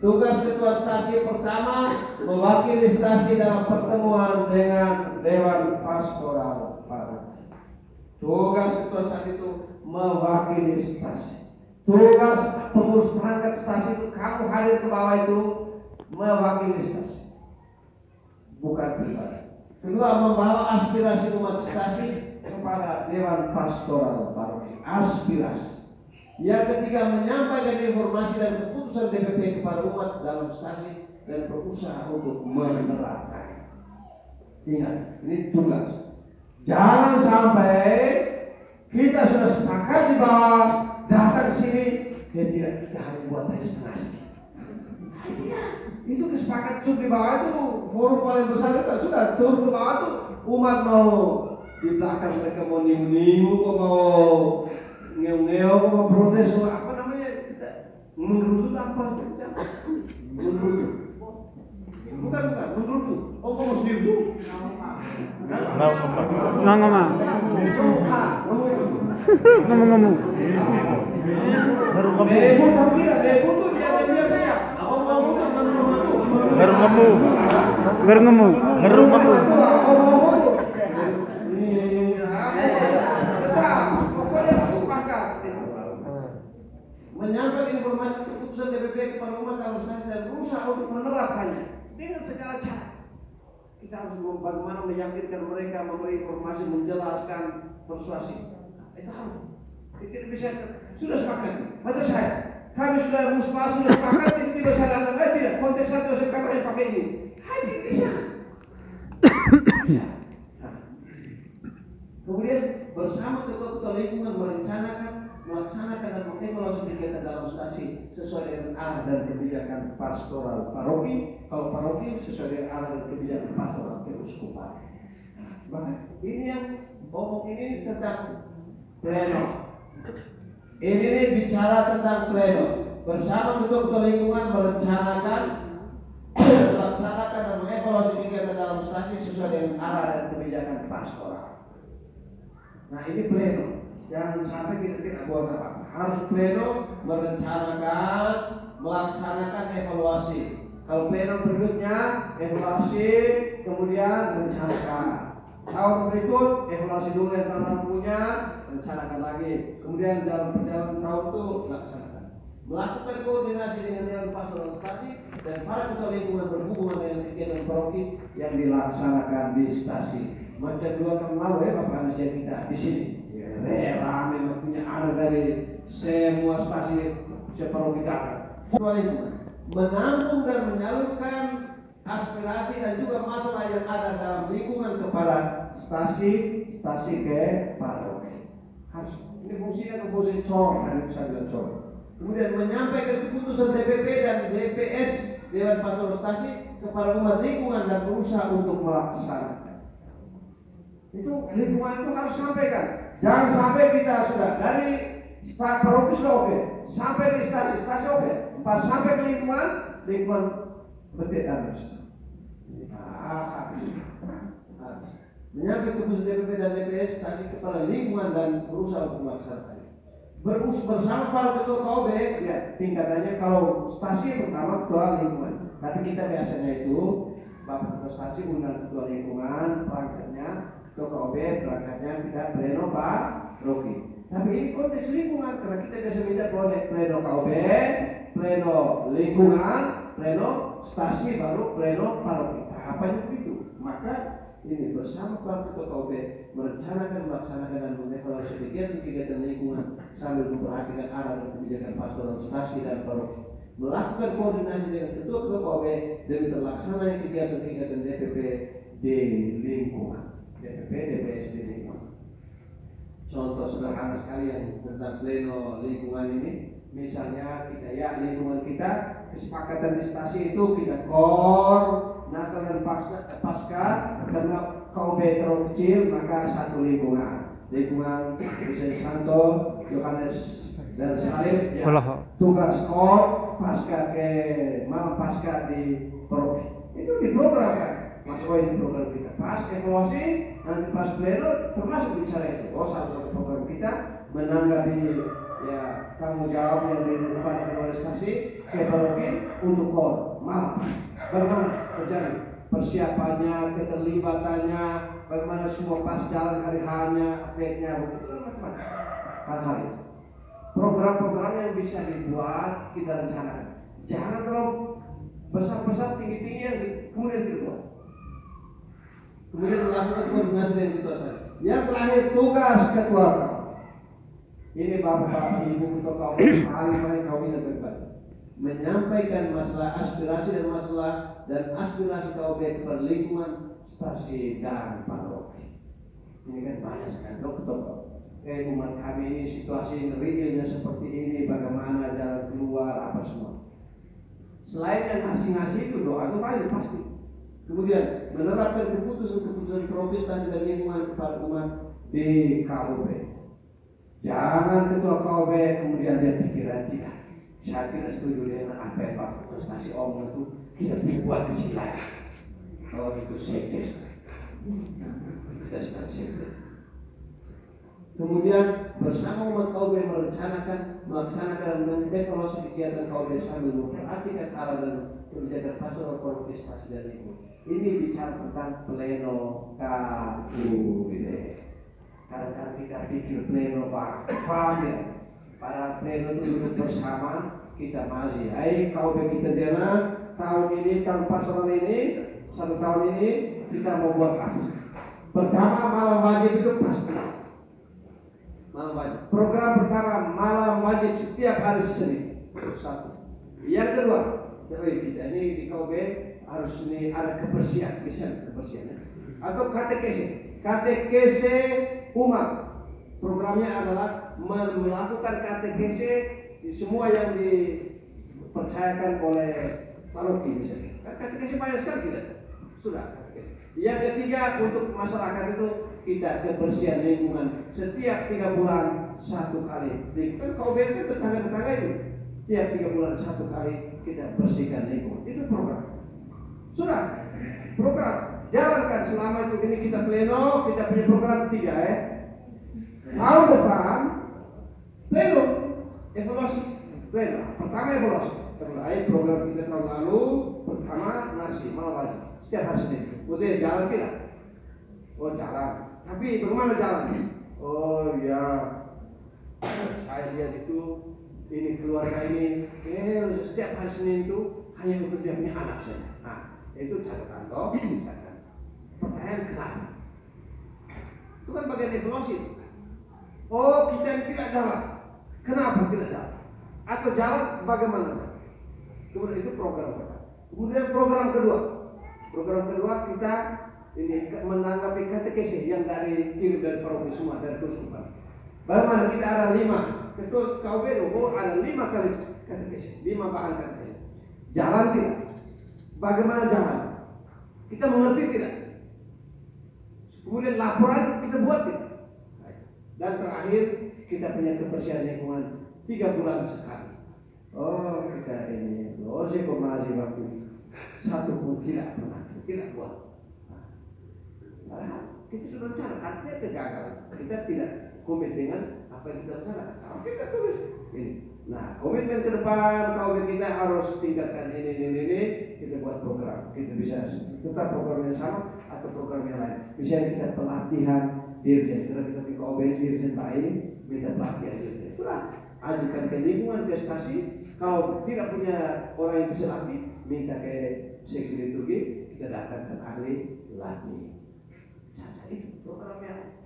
Tugas ketua stasi pertama mewakili stasi dalam pertemuan dengan Dewan Pastoral Paroki. Tugas ketua stasi itu mewakili stasi. Tugas pengurus perangkat stasi itu kamu hadir ke bawah itu mewakili stasi, bukan pribadi. Kedua, membawa aspirasi umat stasi kepada Dewan Pastoral Paroki. Aspirasi. Yang ketiga, menyampaikan informasi dan keputusan DPP kepada umat dalam stasi dan berusaha untuk menerapkan. Ingat, ini tugas. Jangan sampai kita sudah sepakat di bawah, datang ke sini, tidak, kita harus buat hanya setengah sedikit. Itu kesepakatan sudah di bawah itu, forum paling besar itu sudah turun ke bawah itu, umat mau di belakang mereka mau niu-niu, mau ngeo-ngeo, mau protes, apa namanya, kita menurut apa? Menurut. Bukan, menurut. Oh, kamu sendiri tuh? Ngomong. Baru kamu. Debo tahu tidak? Debo tuh dia siap. Ngomong tuh Baru kamu. Menyampaikan informasi keputusan DPP kepada umat dalam stasi dan berusaha untuk menerapkannya dengan segala cara. Kita harus bagaimana meyakinkan mereka, memberi informasi, menjelaskan, persuasi. Itu harus. Tidak bisa. Sudah sepakat. Macam saya. Kami sudah musbah, sudah sepakat. Tidak saya datang lagi tidak. Konteks satu saya pakai ini. Tidak bisa. Kemudian bersama ketua-ketua lingkungan melaksanakan dan mengevaluasi kegiatan dalam stasi sesuai dengan arah dan kebijakan pastoral paroki. Kalau paroki sesuai dengan arah dan kebijakan pastoral keuskupan. Bahkan ini yang ngomong ini tentang pleno. Ini bicara tentang pleno. Bersama ketua-ketua lingkungan melaksanakan dan mengevaluasi kegiatan dalam stasi sesuai dengan arah dan kebijakan pastoral. Nah, ini pleno. Jangan sampai kita tidak buat apa. Harus pleno merencanakan, melaksanakan evaluasi. Kalau pleno berikutnya evaluasi, kemudian rencanakan. Tahun berikut evaluasi dulu yang telah punya, rencanakan lagi. Kemudian dalam perjalanan tahun itu laksanakan. Melakukan koordinasi dengan Dewan Pastoral Stasi dan para ketua lingkungan berhubungan dengan kegiatan paroki yang dilaksanakan di stasi. Macam 2 tahun lalu ya Bapak Anusia kita di sini. Rame maksudnya ada dari semua stasi separuh kita. Menampung dan menyalurkan aspirasi dan juga masalah yang ada dalam lingkungan kepada stasi ke paroki. Harus ini fungsinya fungsi cor, harus bisa bilang cor. Kemudian menyampaikan keputusan DPP dan DPS Dewan Pastoral Stasi kepada umat lingkungan dan berusaha untuk melaksanakan. Itu lingkungan itu harus sampaikan. Jangan sampai kita sudah dari paroki sudah oke, sampai di stasi oke, pas sampai ke lingkungan berbeda harus. Menyampaikan keputusan DPP dan DPS stasi kepala lingkungan dan berusaha untuk melaksanakan. Bersama para ketua KOB, ya tingkatannya kalau stasi pertama ketua lingkungan, tapi kita biasanya itu Bapak Ketua Stasi undang ketua lingkungan, perangkatnya ketua KOB, perangkatnya kita pleno paroki. Tapi ini konteks lingkungan karena kita biasa minta pleno KOB, pleno lingkungan, pleno stasi baru pleno paroki. Tahapannya begitu. Maka ini bersama para ketua KOB merencanakan, melaksanakan dan mengevaluasi kegiatan lingkungan sambil memperhatikan arah dan kebijakan pastoral stasi dan paroki. Melakukan koordinasi dengan ketua KOB demi terlaksananya kegiatan DPP di lingkungan. DPP, DPS di lingkungan. Contoh sederhana sekali yang tentang pleno lingkungan ini, misalnya kita lingkungan kita kesepakatan di stasi itu kita Natal dan Pasca karena KOB terlalu kecil maka satu lingkungan Kristen Santo, Yohanes dan Salim ya, tugas Pasca ke malam Pasca di paroki itu diprogramkan masuk di program kita pas evaluasi nanti pas pleno termasuk bicara itu salah satu program kita menanggapi ya tanggung jawab yang dilakukan oleh stasi paroki untuk KOR malam. Bagaimana terjadi persiapannya, keterlibatannya, bagaimana semua pas jalan hari hanya, efeknya, begitu macam-macam hal-hal itu. Program-program yang bisa dibuat kita rencanakan. Jangan terlalu besar-besar, tinggi-tinggi yang kemudian dibuat. Kemudian melakukan koordinasi dengan ketua saya. Yang terakhir tugas ketua kau. Ini bapak-bapak ibu ketua kau paling kau ini terlibat. Menyampaikan masalah aspirasi dan masalah dan aspirasi kau per lingkungan stasi dan paroki. Ini kan banyak sekali dokter. Umat kami ini situasi realnya seperti ini, bagaimana jalan keluar apa semua. Selain yang ngasih-ngasih itu doa itu paling pasti. Kemudian menerapkan keputusan-keputusan protestasi dan lingkungan kepada umat di KUB. Jangan ketua KUB kemudian dia pikiran tidak. Saya tidak setuju dengan apa yang Pak protestasi omong itu kita buat kecilan. Kalau itu sektes, kita sedang sektes. Kemudian bersama umat KUB melaksanakan dan mengevaluasi kegiatan KUB sambil memperhatikan arah dan kebijakan pastoral protestasi dan lingkungan. Ini bicara tentang pleno KUB. Kadang-kadang kita pikir pleno Pak, ya. Para pleno itu duduk bersama, kita masih. KUB kita jalan tahun ini, tahun pastoral ini, 1 tahun ini kita mau buat apa? Pertama malam wajib itu pasti. Malam wajib. Program pertama malam wajib setiap hari Senin. Satu. Yang kedua, kita ini di KUB harus ini ada kebersihan. Atau KTKS umat. Programnya adalah melakukan KTKS di semua yang dipercayakan oleh paroki misalnya. KTKS banyak sekali kita. Sudah. Yang ketiga untuk masyarakat itu kita kebersihan lingkungan setiap 3 bulan 1 kali. Kan KUB itu tetangga-tetangga itu setiap 3 bulan 1 kali kita bersihkan lingkungan. Itu program. Sudah. Program jalankan selama itu ini kita pleno, kita punya program 3 ya. Tahun depan pleno evaluasi. Pleno. Pertama evaluasi. Program kita tahun lalu pertama nasi malam wajib setiap hari Senin. Kemudian jalan tidak? Oh jalan. Tapi bagaimana jalan? Oh ya, saya lihat itu ini keluarga ini, setiap hari Senin itu hanya untuk dia punya anak saja. Nah, itu catatan toh. Pertanyaan kenapa? Itu kan bagian evaluasi. Oh kita tidak jalan. Kenapa tidak jalan? Atau jalan bagaimana? Kemudian itu program pertama. Kemudian program kedua kita ini menanggapi KTKS yang kirim dari paroki semua dari Kuskupan. Bagaimana kita ada 5 ketua KUB ada 5 kali KTKS, 5 bahan KTKS. Jalan tidak? Bagaimana jalan? Kita mengerti tidak? Kemudian laporan kita buat tidak? Dan terakhir kita punya kebersihan lingkungan 3 bulan sekali. Oh kita ini loze komasi waktu 1 pun tidak pernah tidak buat. Kita sudah bicara, artinya kegagalan. Kita tidak komit dengan apa yang kita rencanakan. Kalau kita tulis ini. Nah, komitmen ke depan KUB kita harus tingkatkan ini. Kita buat program. Kita bisa tetap program yang sama atau program yang lain. Misalnya kita pelatihan dirjen. Setelah kita di KUB dirjen baik, minta pelatihan dirjen. Sudah, ajukan ke lingkungan prestasi. Kalau tidak punya orang yang bisa latih, minta ke seksi liturgi, kita datangkan ahli latih. Caca itu program yang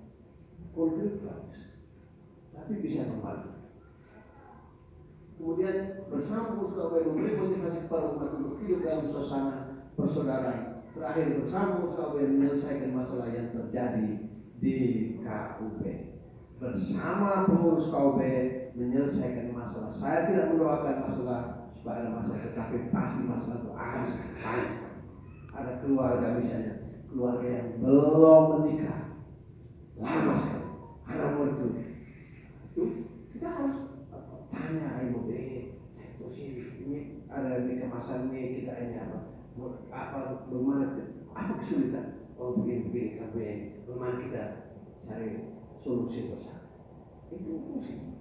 konkret bagus, tapi bisa membantu. Kemudian bersama KUB memberi motivasi kepada umat untuk hidup dalam suasana persaudaraan. Terakhir bersama KUB menyelesaikan masalah yang terjadi di KUB. Bersama pengurus KUB menyelesaikan masalah. Saya tidak mendoakan masalah supaya ada masalah, tetapi pasti masalah itu akan sangat. Ada keluarga misalnya, keluarga yang belum menikah, lama sekali, anak murid itu kita harus tanya ibu terus ini ada di kemasan ini kita ini apa bagaimana kesulitan? Oh begini KUB, bagaimana kita cari solusi bersama? Itu fungsi.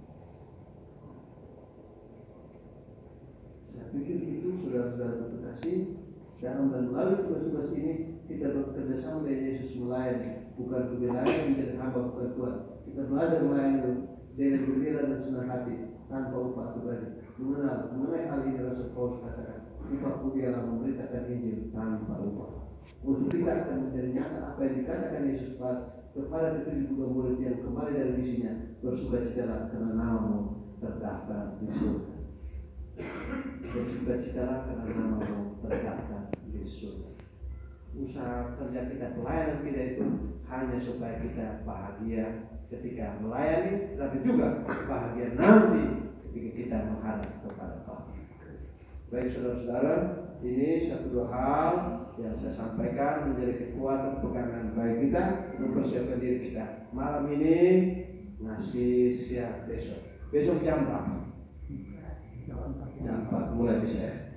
Saya pikir itu saudara-saudara terkasih, dan melalui tugas-tugas ini kita bekerja sama dengan Yesus melayani, bukan kebenaran menjadi hamba kepada Tuhan. Kita belajar melayani dengan gembira dan senang hati tanpa upah pribadi. Mengenai hal ini Rasul Paulus katakan, kita pudialah memberitakan Injil tanpa upah. Untuk kita akan menjadi nyata apa yang dikatakan Yesus kepada ke-72 murid yang kembali dari misinya, bersukacitalah karena namamu terdaftar di surga. Bersukacitalah karena namamu terdaftar di surga. Usaha kerja kita, pelayanan kita itu hanya supaya kita bahagia ketika melayani, tapi juga bahagia nanti ketika kita menghadap kepada Allah. Baik saudara-saudara, ini satu dua hal yang saya sampaikan menjadi kekuatan pegangan baik kita mempersiapkan diri kita. Malam ini ngasih siang besok. Besok jam berapa? Jam 4 mulai bisa.